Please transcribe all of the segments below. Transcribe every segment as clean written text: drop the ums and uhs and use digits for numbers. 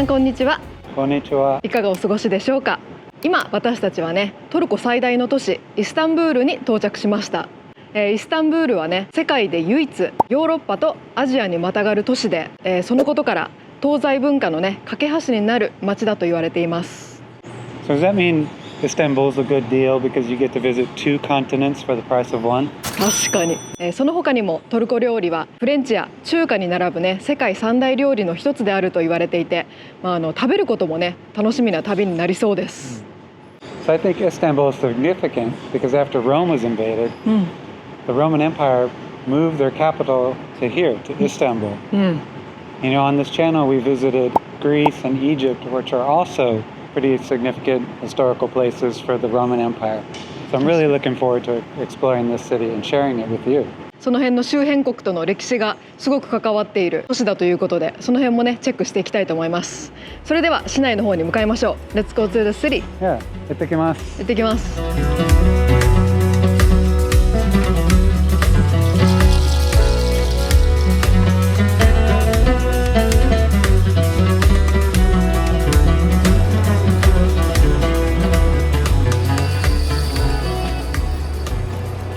さんこんにちは。こんにちは。いかがお過ごしでしょうか。今私たちはね、トルコ最大の都市イスタンブールに到着しました。イスタンブールはね、世界で唯一ヨーロッパとアジアにまたがる都市で、そのことから東西文化のね架け橋になる街だと言われています。 So does that mean Istanbul's a good deal because you get to visit two continents for the price of one? 確かに、その他にもトルコ料理はフレンチや中華に並ぶね世界三大料理の一つであると言われていて、食べることもね楽しみな旅になりそうです。So I think Istanbul is significant because after Rome was invaded, the Roman Empire moved their capital to here, to Istanbul. You know, on this channel we visited Greece and Egypt, which are also pretty significant historical places for the Roman Empire. So I'm really looking forward to exploring this city and sharing it with you. その辺の周辺国との歴史がすごく関わっている都市だということで、その辺もねチェックしていきたいと思います。それでは市内の方に向かいましょう。 Let's go to the city. Yeah, 行ってきます。行ってきます。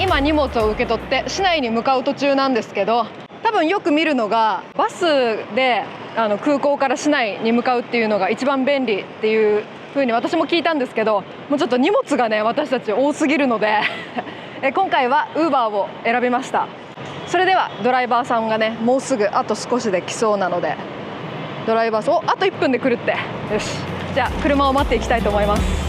今荷物を受け取って市内に向かう途中なんですけど、多分よく見るのがバスで空港から市内に向かうっていうのが一番便利っていう風に私も聞いたんですけど、もうちょっと荷物がね私たち多すぎるので今回は Uber を選びました。それではドライバーさんがねもうすぐあと少しで来そうなので、ドライバーさんあと1分で来るって。よし、じゃあ車を待っていきたいと思います。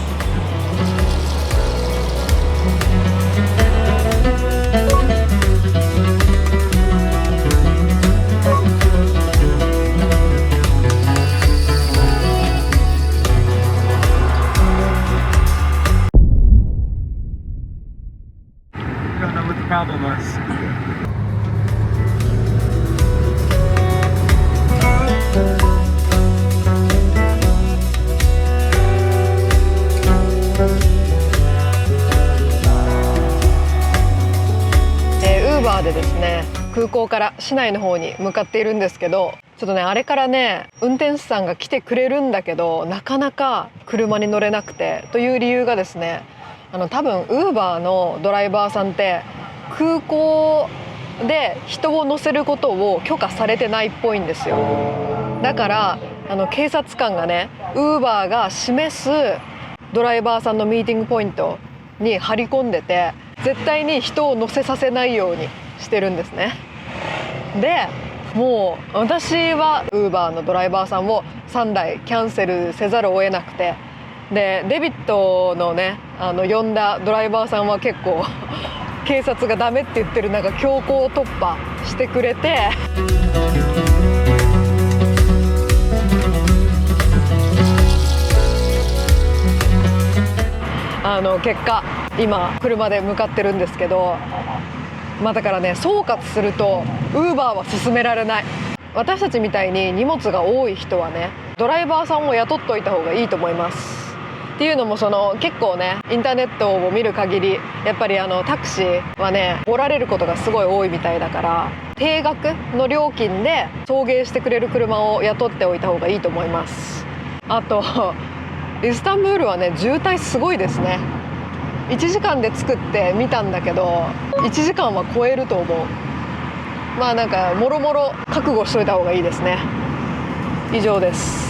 Don't know what the problem was. Uber でですね、空港から市内の方に向かっているんですけど、ちょっとねあれからね運転手さんが来てくれるんだけど、なかなか車に乗れなくて、という理由がですね、多分 Uber のドライバーさんって空港で人を乗せることを許可されてないっぽいんですよ。だから警察官がね Uber が示すドライバーさんのミーティングポイントに張り込んでて、絶対に人を乗せさせないようにしてるんですね。でもう私は Uber のドライバーさんを3台キャンセルせざるを得なくて、でデビットのね呼んだドライバーさんは結構警察がダメって言ってる中強行突破してくれて、結果今車で向かってるんですけど、だからね総括すると Uber は勧められない。私たちみたいに荷物が多い人はねドライバーさんを雇っといた方がいいと思います。っていうのも結構ねインターネットを見る限りやっぱりタクシーはねおられることがすごい多いみたいだから、定額の料金で送迎してくれる車を雇っておいた方がいいと思います。あとイスタンブールはね渋滞すごいですね。1時間で着くって見たんだけど1時間は超えると思う。なんかもろもろ覚悟しといた方がいいですね。以上です。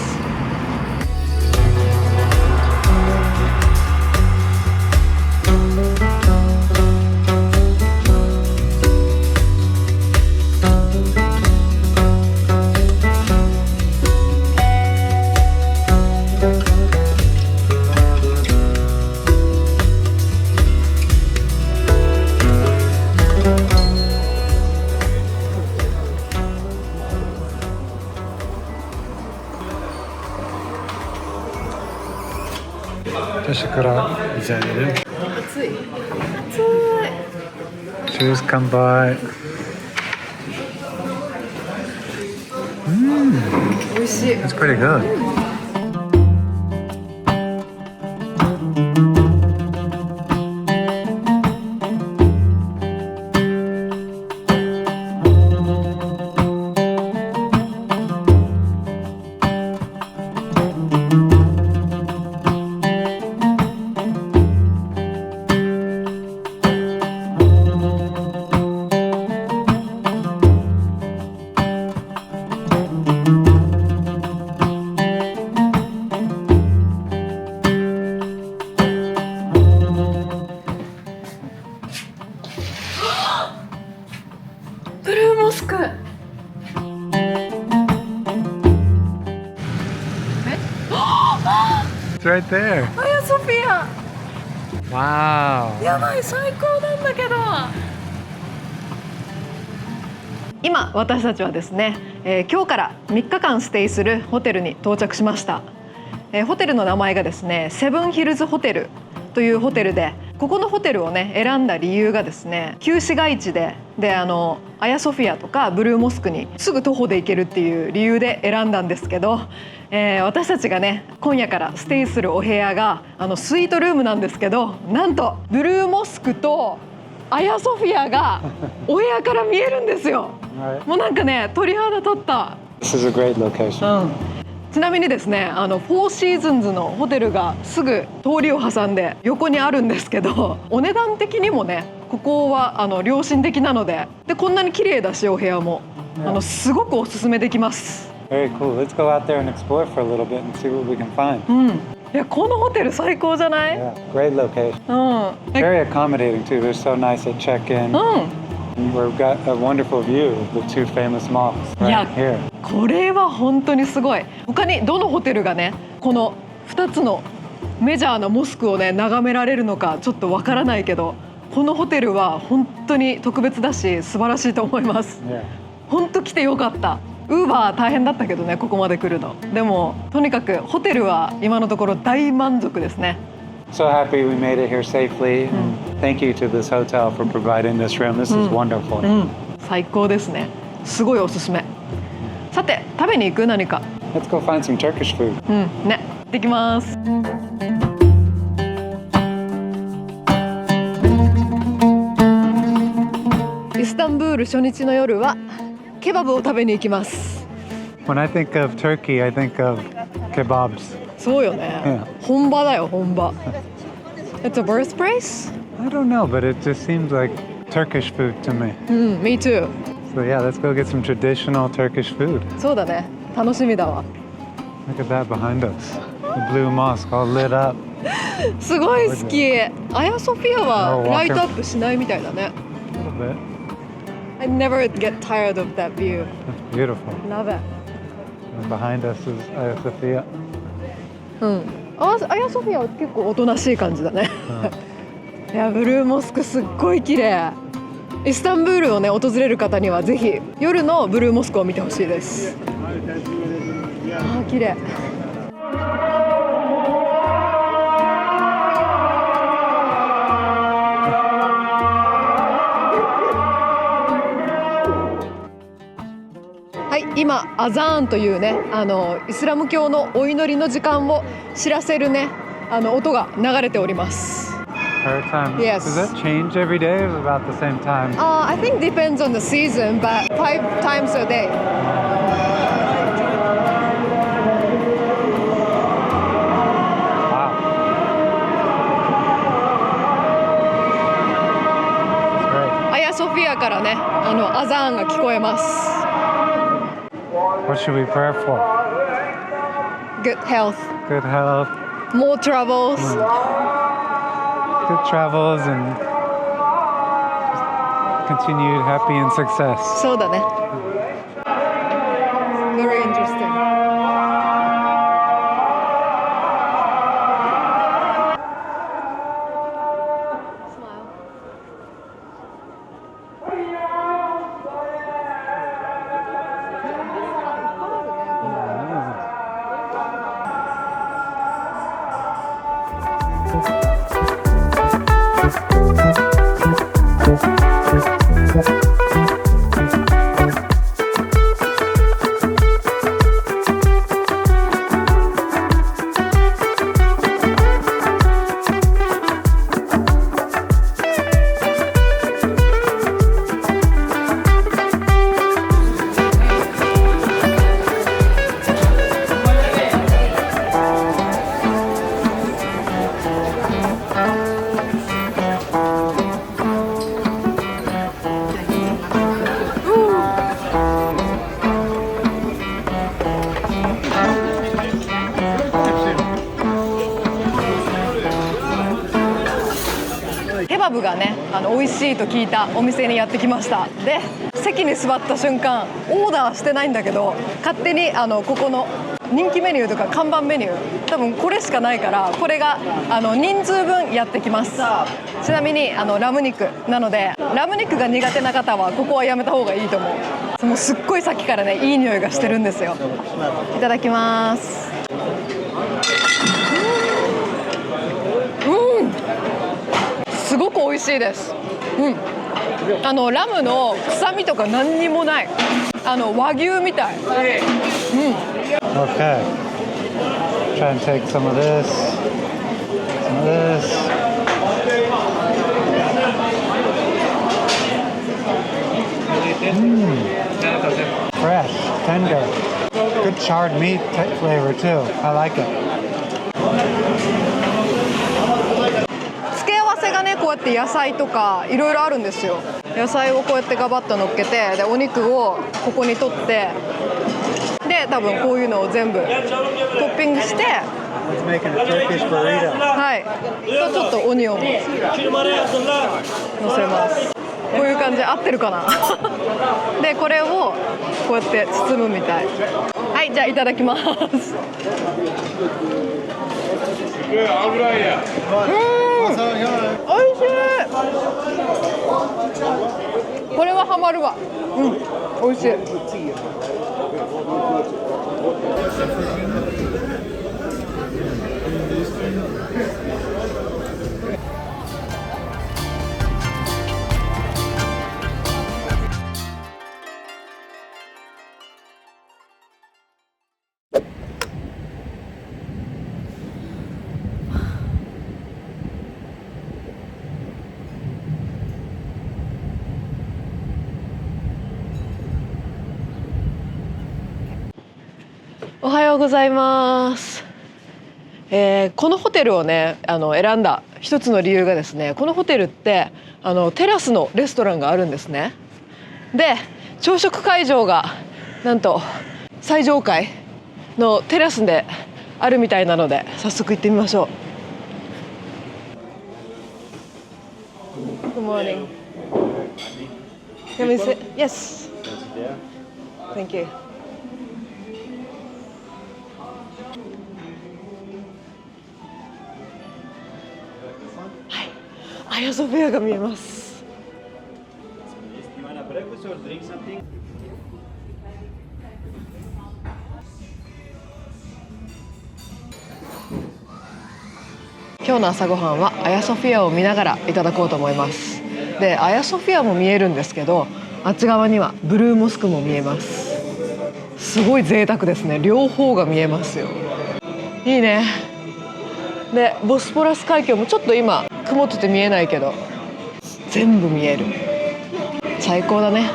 私からいただける。暑い。Cheers, come by. 美味しい。 It's pretty good. right there. アヤソフィア Wow. やばい、最高なんだけど。今私たちはですね、今日から3日間ステイするホテルに到着しました。ホテルの名前がですね、セブンヒルズホテルというホテルで、ここのホテルをね選んだ理由がですね、旧市街地でアヤソフィアとかブルーモスクにすぐ徒歩で行けるっていう理由で選んだんですけど、私たちがね今夜からステイするお部屋がスイートルームなんですけど、なんとブルーモスクとアヤソフィアがお部屋から見えるんですよ。もうなんかね鳥肌立った。 This is a great location. ちなみにですね、フォーシーズンズのホテルがすぐ通りを挟んで横にあるんですけど、お値段的にもねここは良心的なので、こんなに綺麗だしお部屋もすごくおすすめできます。Very cool. Let's go out there and explore for a little bit and see what we can find. いやこのホテル最高じゃない？ Yeah, great location. Very accommodating too. They're so nice at check-in. We've got a wonderful view of the two famous malls right here. これは本当にすごい。他にどのホテルがねこの2つのメジャーなモスクをね眺められるのかちょっとわからないけど、このホテルは本当に特別だし素晴らしいと思います。本当来てよかった。ウーバー大変だったけどね、ここまで来るの。でもとにかくホテルは今のところ大満足ですね。So happy we made it here safely. Thank you to this hotel for providing this room. This is wonderful. 最高ですね。すごいおすすめ。さて食べに行く？何か。 Let's go find some Turkish food. ね、行ってきます。イスタンブール初日の夜はケバブを食べに行きます。 When I think of Turkey, I think of kebabs. そうよね。本場だよ、本場。It's a birthplace? I don't know, but it just seems like Turkish food to me. Me too. So yeah, let's go get some traditional Turkish food. そうだね。楽しみだわ。Look at that behind us. The blue mosque all lit up. すごい好き。アヤソフィアはライトアップしないみたいだね。A little bit. I never get tired of that view. That's beautiful. Love it. And behind us is Hagia Sophia. アヤソフィアは結構おとなしい感じだね。いやブルーモスクすっごい綺麗。イスタンブールをね訪れる方にはぜひ夜のブルーモスクを見てほしいです。あー綺麗。はい、今アザーンというねイスラム教のお祈りの時間を知らせるね音が流れております。Prayer time. Yes. Does that change every day or about the same time? I think depends on the season, but 5 times a day. Wow. That's great. アヤソフィアからねアザーンが聞こえます。What should we pray for? Good health, Good health, more travels. good travels, and just continued happy and success. そうだね。Very interesting. Smile.ケバブがね美味しいと聞いたお店にやってきました。で席に座った瞬間オーダーしてないんだけど、勝手にここの人気メニューとか看板メニュー、多分これしかないから、これが人数分やってきます。ちなみにラム肉なので、ラム肉が苦手な方はここはやめた方がいいと思う。もうすっごいさっきからね、いい匂いがしてるんですよ。いただきます。すごく美味しいです。ラムの臭みとか何にもない。和牛みたい。Okay. Try and take some of this. Some of this. Fresh, tender. Good charred meat flavor too. I like it. 付け合わせがね、こうやって野菜とかいろいろあるんですよ。野菜をこうやってガバッと乗っけて、でお肉をここに取って、で多分こういうのを全部トッピングして、はい、とちょっとオニオンを乗せます。こういう感じ合ってるかなでこれをこうやって包むみたい。はい、じゃあいただきます。おいしい。これはハマるわ。おいしい。おはようございます。このホテルをね選んだ一つの理由がですね、このホテルってテラスのレストランがあるんですね。で朝食会場がなんと最上階のテラスであるみたいなので、早速行ってみましょう。Good morning. Can we sit? Yes. Thank you.アヤソフィアが見えます。今日の朝ごはんはアヤソフィアを見ながらいただこうと思います。でアヤソフィアも見えるんですけど、あっち側にはブルーモスクも見えます。すごい贅沢ですね。両方が見えますよ。いいね。でボスポラス海峡もちょっと今曇ってて見えないけど全部見える。最高だね。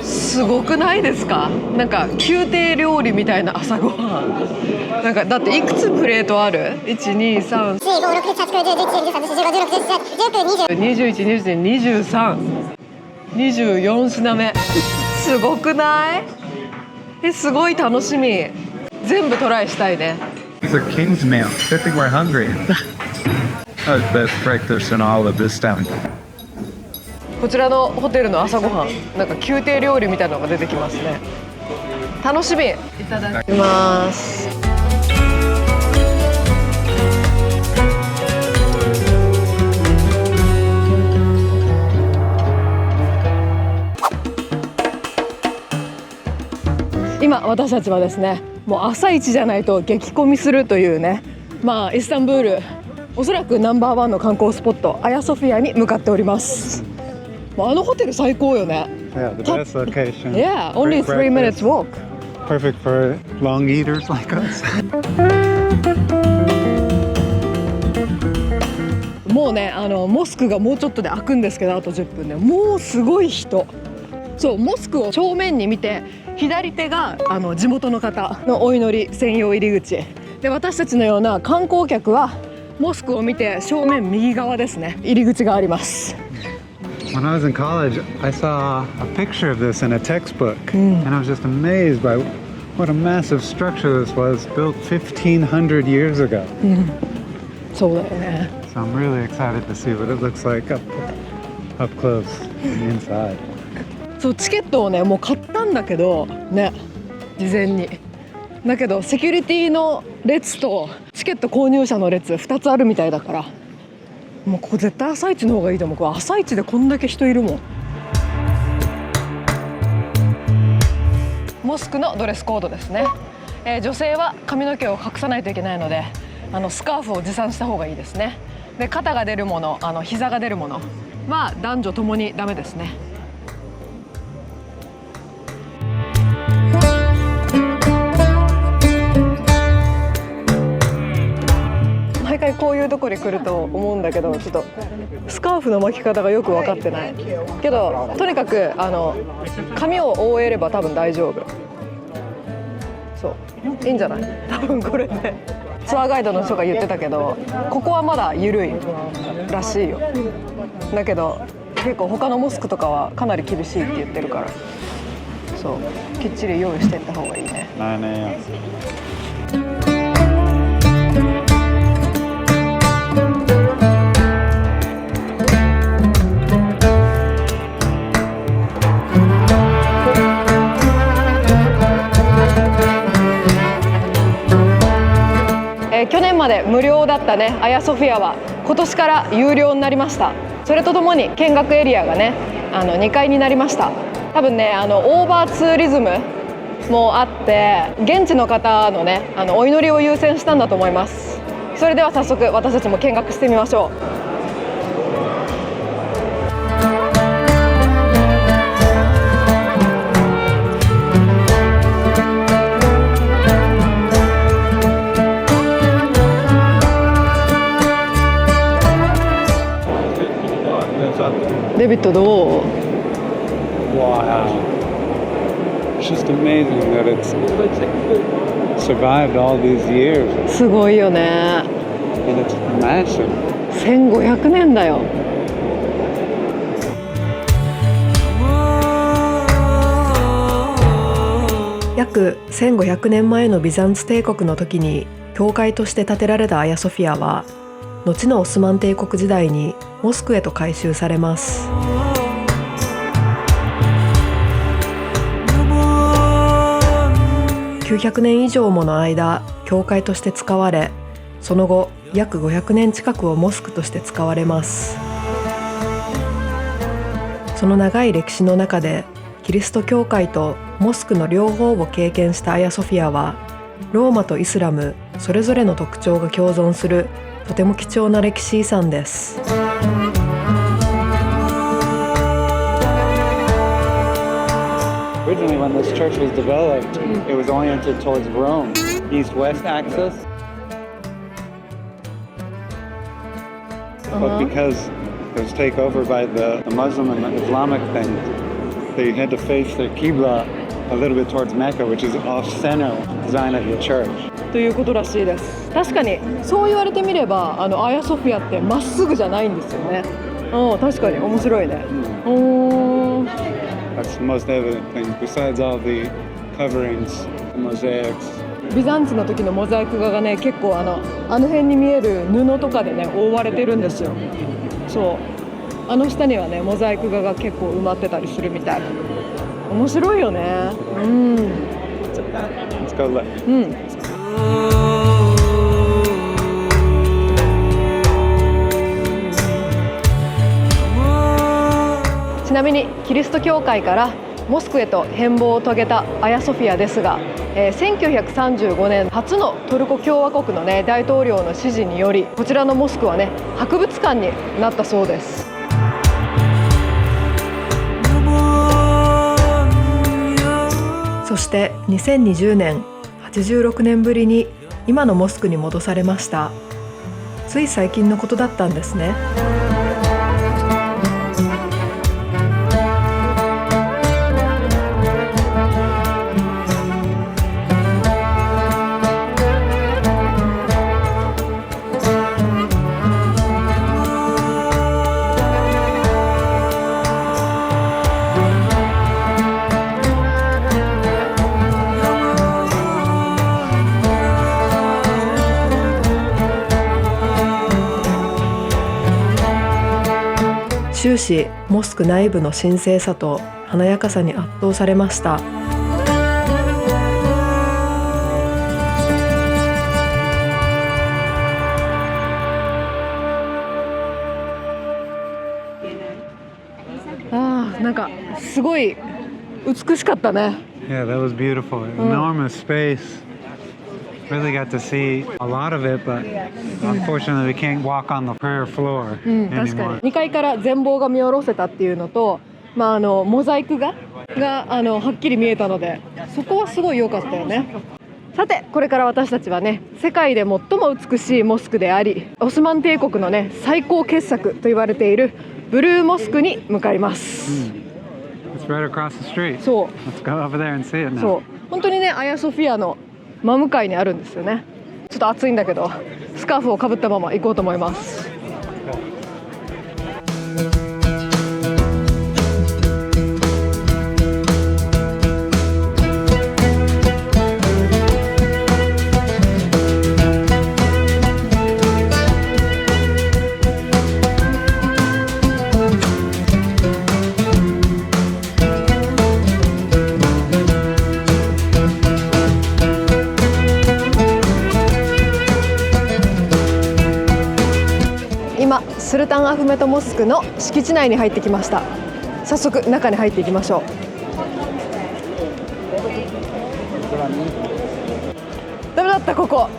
すごくないですか？なんか宮廷料理みたいな朝ごはん。なんかだっていくつプレートある？ 1、2、3、4、5、6、7、8、9、10、11、12、13、14、15、16、17、18、19、20、21、22、23、24品目。すごくない？すごい楽しみ。全部トライしたいね。It's a king's meal. Good thing we're hungry. Best breakfast in all of this town. こちらのホテルの朝ごはん、なんか宮廷料理みたいなのが出てきますね。楽しみ。いただきます。今私たちはですね、もう朝一じゃないと激混みするというね、イスタンブールおそらくナンバー1の観光スポットアヤソフィアに向かっております。もうあのホテル最高よね。 Yeah, the best location. Yeah, only Great 3 minutes breakfast. walk. Perfect for long eaters like us. もうねモスクがもうちょっとで開くんですけど、あと10分でもうすごい人。そうモスクを正面に見て、左手が地元の方のお祈り専用入り口で、私たちのような観光客はモスクを見て正面右側ですね、入り口があります。 When I was in college, I saw a picture of this in a textbook, and I was just amazed by what a massive structure this was, built 1,500 years ago. そうだよね。 So I'm really excited to see what it looks like up close and inside. そうチケットをねもう買ったんだけどね、事前に。だけどセキュリティの列とチケット購入者の列2つあるみたいだから、もうここ絶対朝一の方がいいと思う。これ朝一でこんだけ人いるもん。モスクのドレスコードですね。女性は髪の毛を隠さないといけないので、スカーフを持参した方がいいですね。で肩が出るもの、膝が出るものは男女ともにダメですね。毎回こういうとこに来ると思うんだけど、ちょっとスカーフの巻き方がよく分かってないけど、とにかく髪を覆えれば多分大丈夫。そういいんじゃない？多分これでツアーガイドの人が言ってたけど、ここはまだ緩いらしいよ。だけど結構他のモスクとかはかなり厳しいって言ってるから、そうきっちり用意していった方がいいね。9 a.m. 去年まで無料だったねアヤソフィアは今年から有料になりました。それとともに見学エリアがね2階になりました。多分ねオーバーツーリズムもあって現地の方のねお祈りを優先したんだと思います。それでは早速私たちも見学してみましょう。デビッドどう？ Wow. It's just amazing that it's survived all these years. すごいよね。 And it's massive. 1500年だよ。約1500年前のビザンツ帝国の時に教会として建てられたアヤソフィアは、後のオスマン帝国時代にモスクへと改修されます。900年以上もの間教会として使われ、その後約500年近くをモスクとして使われます。その長い歴史の中でキリスト教会とモスクの両方を経験したアヤソフィアは、ローマとイスラムそれぞれの特徴が共存するとても貴重な歴史遺産です。Originally, when this church was developed, it was oriented towards Rome, east-west axis. But because it was taken over by the Muslim and the Islamic thing, they had to face their Qibla a little bit towards Mecca, which is off-center design of the church. ということらしいです。確かにそう言われてみればアヤソフィアってまっすぐじゃないんですよね。確かに面白いね。That's the most evident thing. Besides all the coverings, the mosaics. ビザンツの時のモザイク画がね、結構あの辺に見える布とかでね覆われてるんですよ。そう下にはねモザイク画が結構埋まってたりするみたい。面白いよね。Let's go look. ちなみにキリスト教会からモスクへと変貌を遂げたアヤソフィアですが、1935年初のトルコ共和国の、ね、大統領の指示により、こちらのモスクはね博物館になったそうです。そして2020年86年ぶりに今のモスクに戻されました。つい最近のことだったんですね。終始モスク内部の神聖さと華やかさに圧倒されました。なんかすごい美しかったね。Yeah, that was beautiful. Enormous space. Really got to see a lot of it, but unfortunately we can't walk on the prayer floor 確か anymore. に2階から全貌が見下ろせたっていうのと、モザイクがはっきり見えたので、そこはすごい良かったよね。さてこれから私たちはね、世界で最も美しいモスクであり、オスマン帝国のね最高傑作と言われているブルーモスクに向かいます。It's right across the street. そう Let's go over there and see it now. そう本当にね、アヤソフィアの真向かいにあるんですよね。ちょっと暑いんだけどスカーフをかぶったまま行こうと思います。今スルタン・アフメト・モスクの敷地内に入ってきました。早速中に入っていきましょう。ダメだった。ここ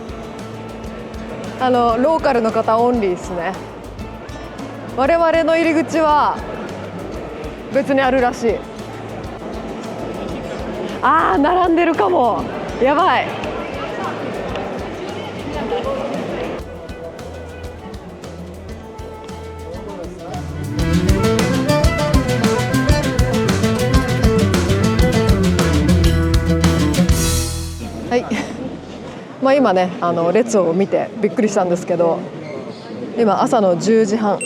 ローカルの方オンリーですね。我々の入り口は別にあるらしい。並んでるかも。やばい。はい、今ね列を見てびっくりしたんですけど、今朝の10時半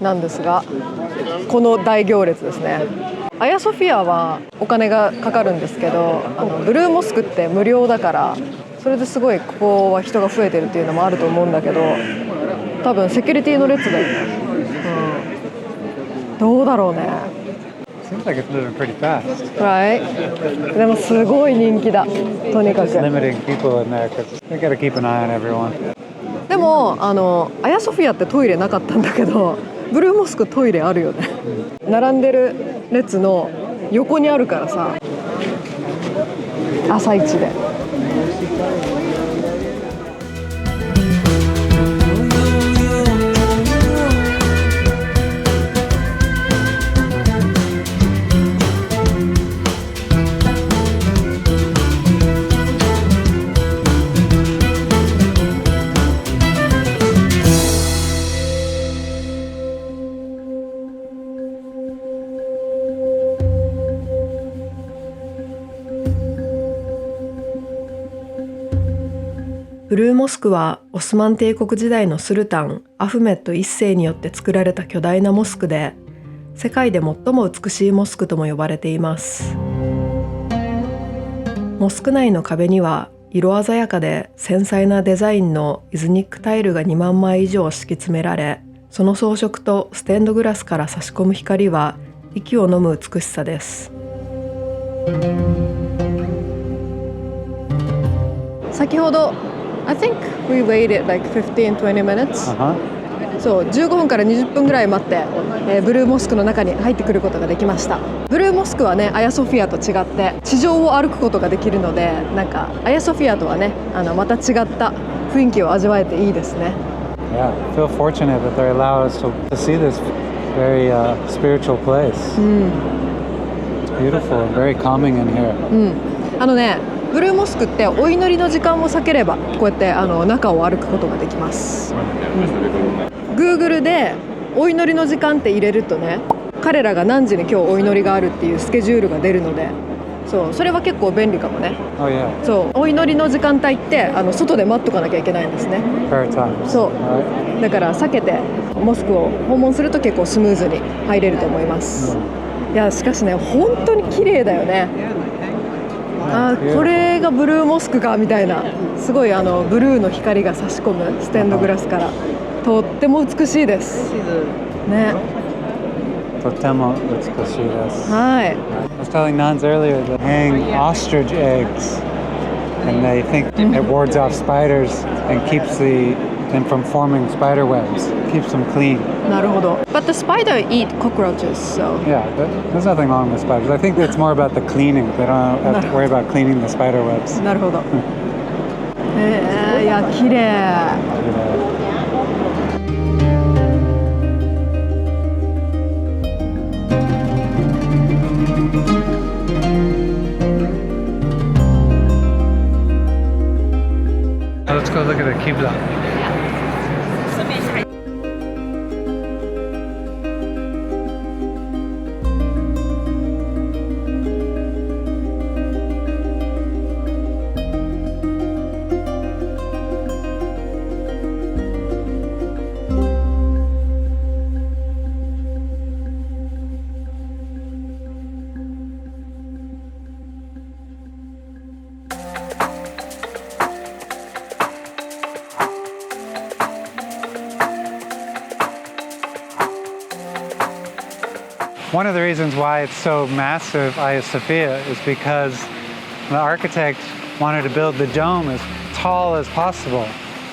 なんですが、この大行列ですね。アヤソフィアはお金がかかるんですけど、ブルーモスクって無料だから、それですごいここは人が増えてるっていうのもあると思うんだけど、多分セキュリティの列だよね。どうだろうね。Seems like it's moving pretty fast. Right? でもすごい人気だ。とにか Just く。 limiting people in there because we got to keep an eye on everyone. でもアヤソフィアってトイレなかったんだけど、ブルーモスクトイレあるよね。並んでる列の横にあるからさ、朝一で。ブルーモスクはオスマン帝国時代のスルタンアフメット1世によって作られた巨大なモスクで、世界で最も美しいモスクとも呼ばれています。モスク内の壁には色鮮やかで繊細なデザインのイズニックタイルが2万枚以上敷き詰められ、その装飾とステンドグラスから差し込む光は息を飲む美しさです。先ほどI think we waited like 15-20 minutes. そう、15分から20分ぐらい待って、ブルーモスクの中に入ってくることができました。ブルーモスクはね、アヤソフィアと違って地上を歩くことができるので、なんかアヤソフィアとはね、また違った雰囲気を味わえていいですね。Yeah, I feel fortunate that they allow us to see this very spiritual place. It's beautiful and very calming in here. あのね、ブルーモスクってお祈りの時間を避ければこうやって中を歩くことができます、Google でお祈りの時間って入れるとね、彼らが何時に今日お祈りがあるっていうスケジュールが出るので、そうそれは結構便利かもね。 Oh yeah. そうお祈りの時間帯って外で待っとかなきゃいけないんですね。 Prayer times. そう Alright. だから避けてモスクを訪問すると結構スムーズに入れると思います、いやしかしね、本当に綺麗だよね。これがブルーモスクかみたいな、すごいブルーの光が差し込むステンドグラスからとっても美しいですね。とても美しいです。はい。 I was telling nuns earlier that hang ostrich eggs and they think it wards off spiders and keeps them from forming spider webs, keeps them clean. なるほど。But the spider eat cockroaches, so. Yeah, but there's nothing wrong with spiders. I think it's more about the cleaning. They don't have to worry about cleaning the spider webs. なるほど。いや綺麗。Let's go look at the Qibla. One of the reasons why it's so massive, Hagia Sophia, is because the architect wanted to build the dome as tall as possible.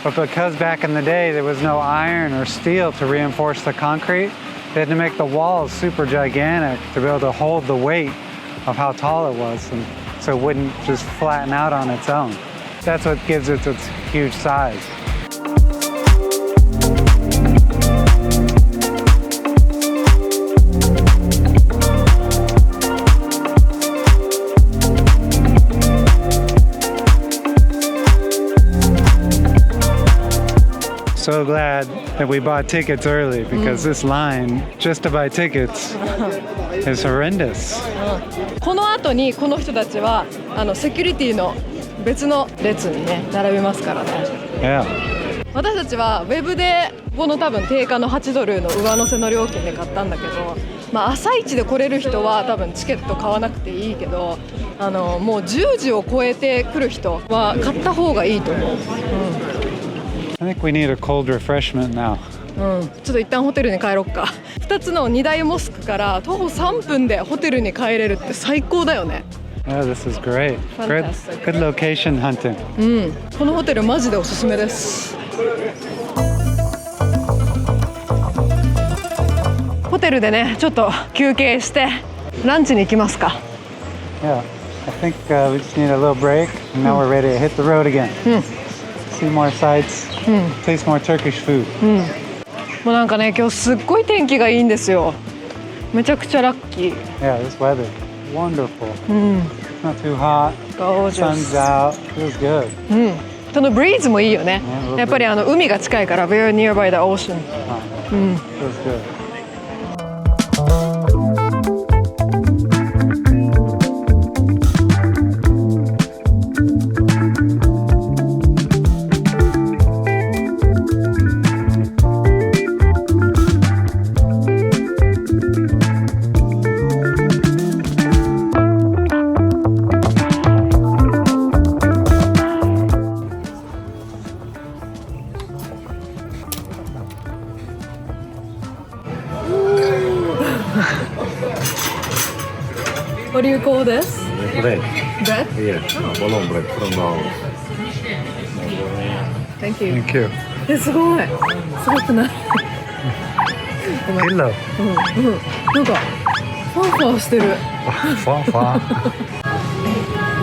But because back in the day there was no iron or steel to reinforce the concrete, they had to make the walls super gigantic to be able to hold the weight of how tall it was, and so it wouldn't just flatten out on its own. That's what gives it its huge size. So glad that we bought tickets early because this line just to buy tickets is horrendous. この後にこの人たちはセキュリティの別の列にね並びますからね。Yeah. 私たちはウェブでこの多分定価の$8の上乗せの料金で買ったんだけど、朝一で来れる人は多分チケット買わなくていいけど、もう10時を超えて来る人は買った方がいいと思う。I think we need a cold refreshment now. ちょっと一旦ホテルに帰ろっか。2つの2大モスクから徒歩3分でホテルに帰れるって最高だよね。Yeah, this is great. Fantastic. Good location hunting. このホテルマジでおすすめです。ホテルでねちょっと休憩してランチに行きますか。Yeah, I think we just need a little break and now we're ready to hit the road again. See more sights, taste more Turkish food. もうなんかね今日すっごい天気がいいんですよ。めちゃくちゃラッキー。 Yeah, this weather, wonderful. Not too hot. Sun's out. Feels good. そのブリーズもいいよね。やっぱり海が近いから very nearby the ocean. Feels good. What do you call this? Bread. Bread? Yes. Bologna bread from the house. Thank you. Thank you. すごい。すごくない？ Hello. なんかファンファンしてる。Far, far.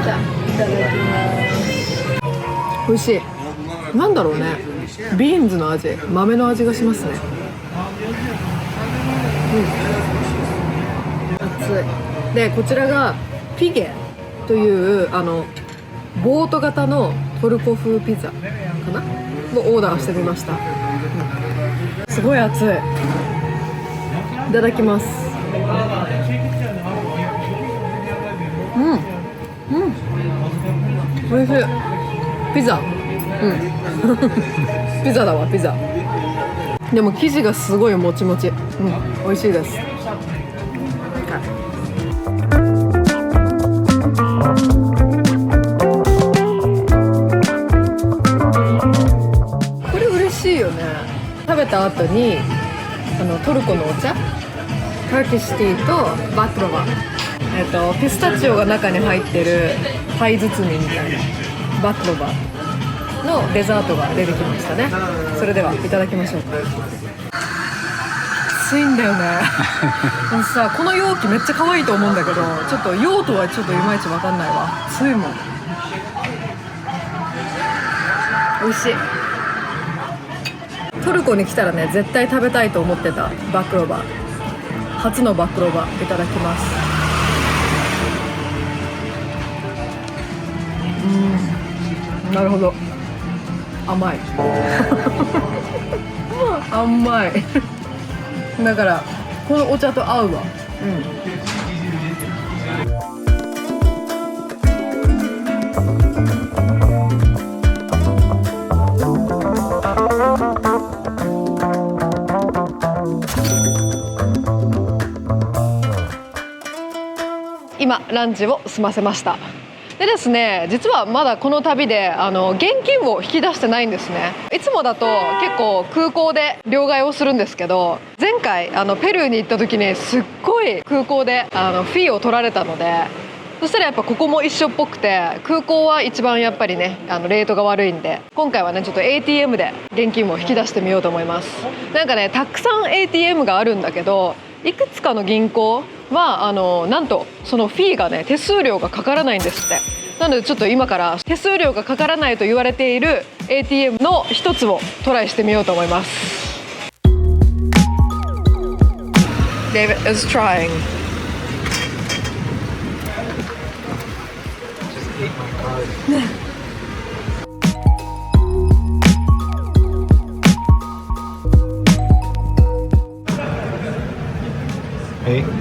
じゃあいただきます。美味しい。なんだろうね。ビーンズの味、豆の味がしますね。熱い。でこちらがピゲというボート型のトルコ風ピザかなをオーダーしてみました、すごい熱い。いただきます。おいしい。ピザピザだわ、ピザ。でも生地がすごいもちもち、美味しいです。これ嬉しいよね。食べた後にトルコのお茶、ターキッシュティーとバクロバ、ピスタチオが中に入ってるパイ包みみたいなバクロバのデザートが出てきましたね。それではいただきましょう。暑いんだよねさ、この容器めっちゃ可愛いと思うんだけど、ちょっと用途はちょっといまいち分かんないわ。暑いもん。美味しい。トルコに来たらね、絶対食べたいと思ってたバクロバ、初のバクロバいただきます。なるほど、甘い甘いだからこのお茶と合うわ。今ランチを済ませました。でですね、実はまだこの旅で現金を引き出してないんですね。いつもだと結構空港で両替をするんですけど、前回ペルーに行った時にすっごい空港でフィーを取られたので、そしたらやっぱここも一緒っぽくて、空港は一番やっぱりねレートが悪いんで、今回はねちょっと ATM で現金を引き出してみようと思います。なんかね、たくさん ATM があるんだけど、いくつかの銀行はなんとそのフィーがね、手数料がかからないんですって。なのでちょっと今から手数料がかからないと言われている ATM の一つをトライしてみようと思います。 David is trying.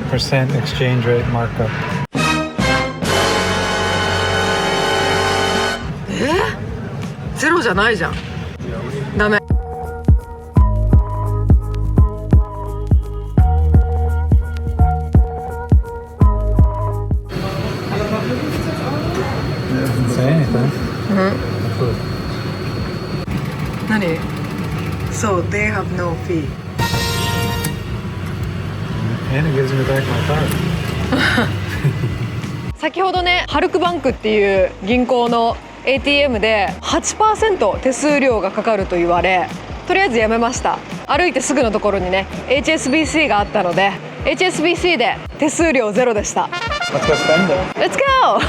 %exchange rate markup. ゼロじゃないじゃん。ダメ。Doesn't say anything. 何？ So they have no fee. And it gives me back my card. 先ほどね、ハルクバンクっていう銀行の ATM で 8% 手数料がかかると言われ、とりあえずやめました。歩いてすぐのところにね HSBC があったので HSBC で手数料ゼロでした。 Let's go spend it. Let's go!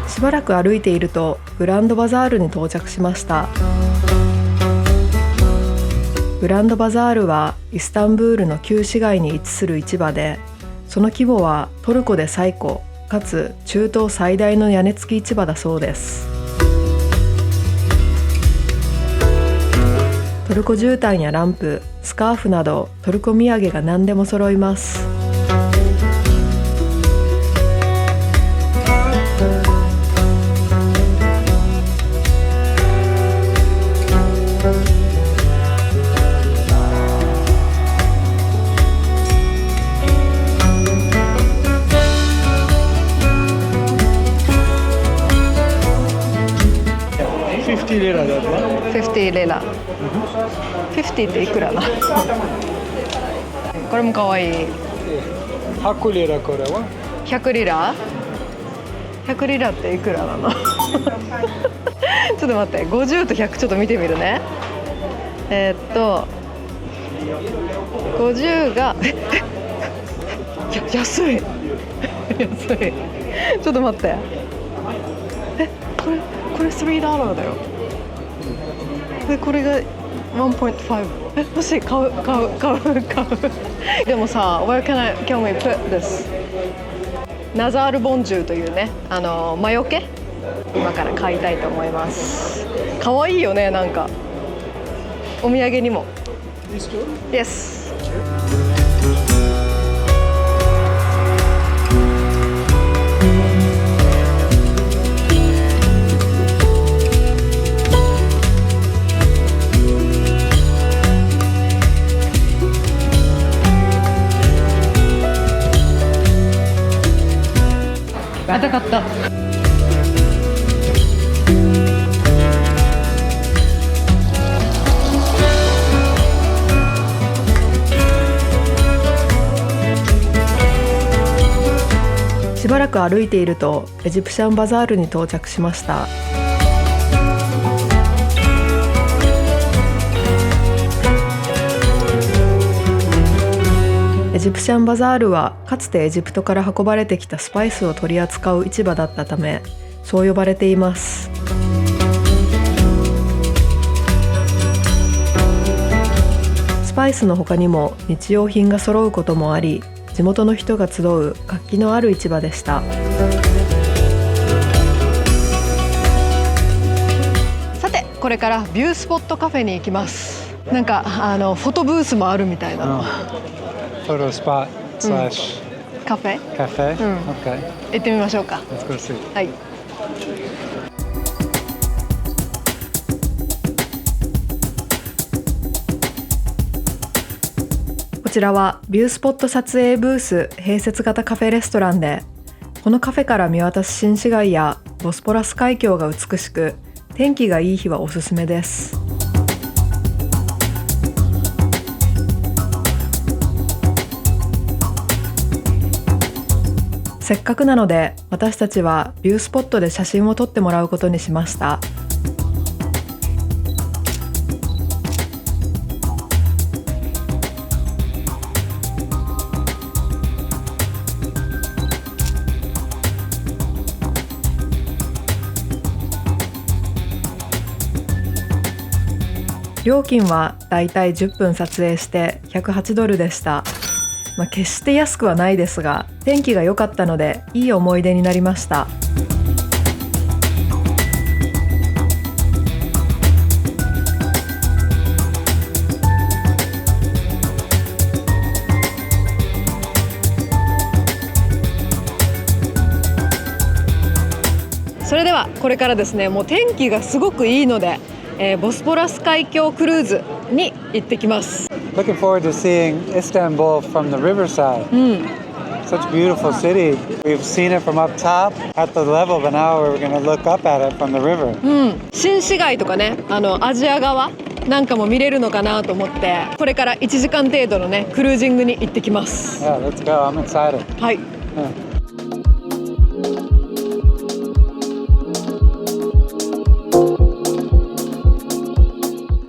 しばらく歩いているとグランドバザールに到着しました。グランドバザールはイスタンブールの旧市街に位置する市場で、その規模はトルコで最古かつ中東最大の屋根付き市場だそうです。トルコ絨毯やランプ、スカーフなどトルコ土産が何でも揃います。50 liraだった。50レラ。50っていくらな。これもかわいい。100リラこれは。100リラ？100リラっていくらなの？ちょっと待って、50と100ちょっと見てみるね。50が安い安い。ちょっと待って、これ$3だよ。でこれが1.5。欲しい。買うでもさ、 Where can we put this? ナザールボンジュというね、魔除け今から買いたいと思います。可愛いよね、なんかお土産にも。 Yes。硬かった。しばらく歩いているとエジプシャンバザールに到着しました。エジプシャンバザールはかつてエジプトから運ばれてきたスパイスを取り扱う市場だったため、そう呼ばれています。スパイスの他にも日用品が揃うこともあり、地元の人が集う活気のある市場でした。さて、これからビュースポットカフェに行きます。なんかフォトブースもあるみたいなの。Photo spot slash カフェ、cafe? Okay. 行ってみましょうか。 Let's go see. はい。こちらはビュースポット撮影ブース併設型カフェレストランで、このカフェから見渡す新市街やボスポラス海峡が美しく、天気がいい日はおすすめです。せっかくなので私たちはビュースポットで写真を撮ってもらうことにしました。料金はだいたい10分撮影して$108でした。決して安くはないですが、天気が良かったのでいい思い出になりました。それではこれからですね、もう天気がすごくいいので、ボスポラス海峡クルーズに行ってきます。Looking forward to seeing Istanbul from the riverside. Such a beautiful city. We've seen it from up top at the level, but now we're going to look up at it from the river. 新市街とかね、アジア側なんかも見れるのかなと思って、これから1時間程度のねクルージングに行ってきます。Yeah, let's go. I'm excited. はい。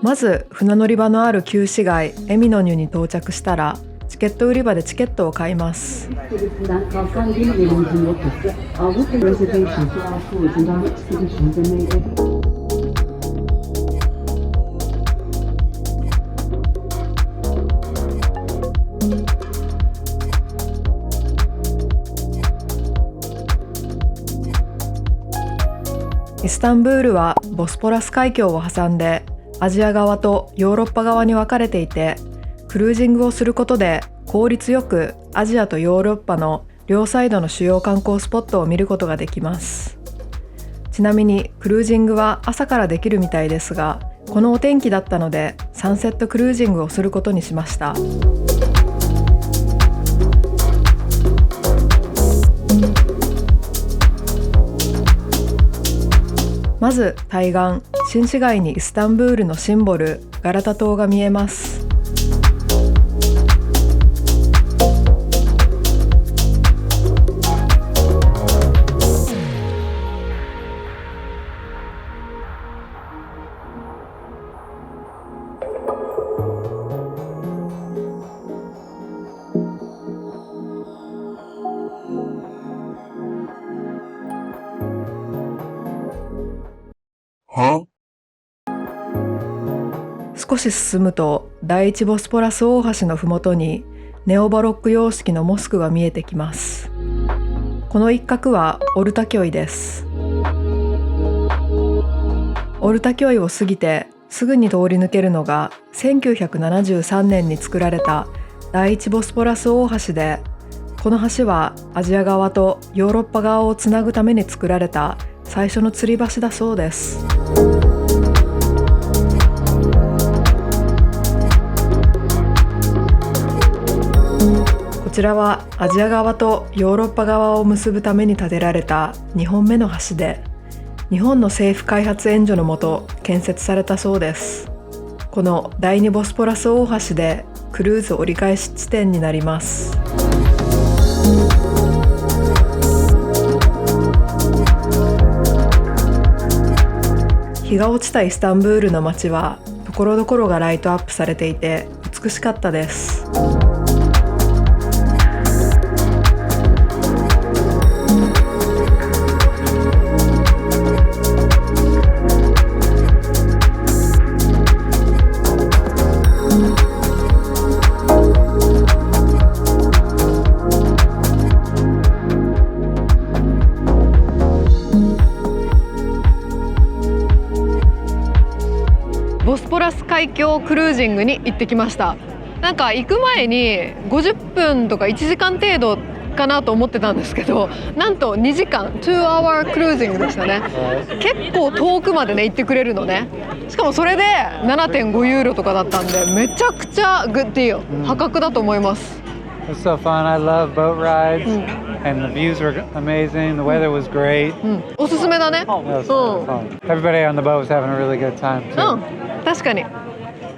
まず船乗り場のある旧市街エミノニュに到着したら、チケット売り場でチケットを買います。イスタンブールはボスポラス海峡を挟んでアジア側とヨーロッパ側に分かれていて、クルージングをすることで効率よくアジアとヨーロッパの両サイドの主要観光スポットを見ることができます。ちなみにクルージングは朝からできるみたいですが、このお天気だったのでサンセットクルージングをすることにしました。まず対岸、新市街にイスタンブールのシンボルガラタ塔が見えます。少し進むと第一ボスポラス大橋のふもとにネオバロック様式のモスクが見えてきます。この一角はオルタキョイです。オルタキョイを過ぎてすぐに通り抜けるのが1973年に作られた第一ボスポラス大橋で、この橋はアジア側とヨーロッパ側をつなぐために作られた最初の吊り橋だそうです。こちらはアジア側とヨーロッパ側を結ぶために建てられた2本目の橋で、日本の政府開発援助のもと建設されたそうです。この第二ボスポラス大橋でクルーズ折り返し地点になります。日が落ちたイスタンブールの街はところどころがライトアップされていて美しかったです。ボスポラス海峡クルージングに行ってきました。なんか行く前に50分とか1時間程度かなと思ってたんですけど、なんと2時間2 hour クルージングでしたね。結構遠くまでね行ってくれるのね。しかもそれで 7.5 ユーロとかだったんで、めちゃくちゃグッディール、破格だと思います。It was so fun. I love boat rides, and the views were amazing. The weather was great. おすすめだね。It was so fun. Everybody on the boat was having a really good time too. 確かに。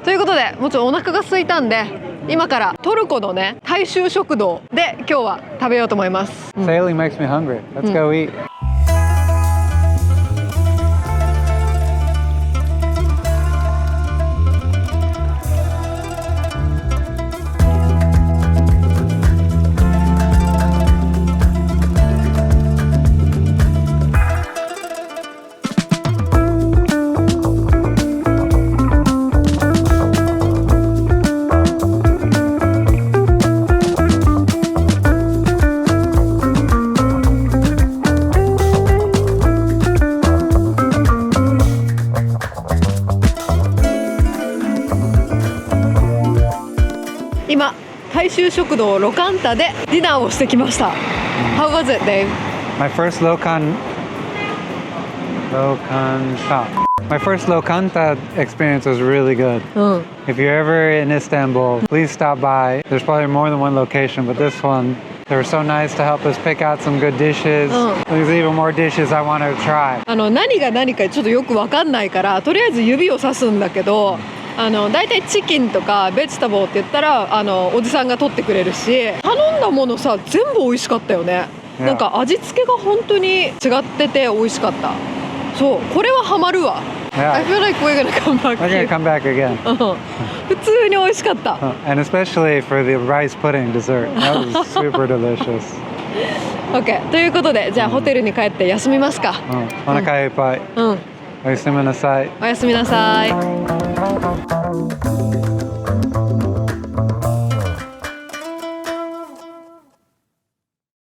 ということで、もちろんお腹が空いたんで、今からトルコのね大衆食堂で今日は食べようと思います。Sailing makes me hungry. Let's go eat. 今大衆食堂ロカンタでディナーをしてきました。How was it, Dave? My first Lokanta experience was really good. If you're ever in Istanbul, please stop by. There's probably more than one location, but this one, they were so nice to help us pick out some good dishes. There's even more dishes I want to try. 何が何かちょっとよく分かんないから、とりあえず指をさすんだけど、だいたいチキンとかベジタブルって言ったらおじさんが取ってくれるし、頼んだものさ全部美味しかったよね。なんか味付けが本当に違ってて美味しかった。そう、これはハマるわ。Yeah. I feel like we're gonna come back We're here. gonna come back again. 普通に美味しかった。And especially for the rice pudding dessert. That was super delicious. OK。ということで、じゃあホテルに帰って休みますか。お腹いっぱい。おやすみなさい。おやすみなさい。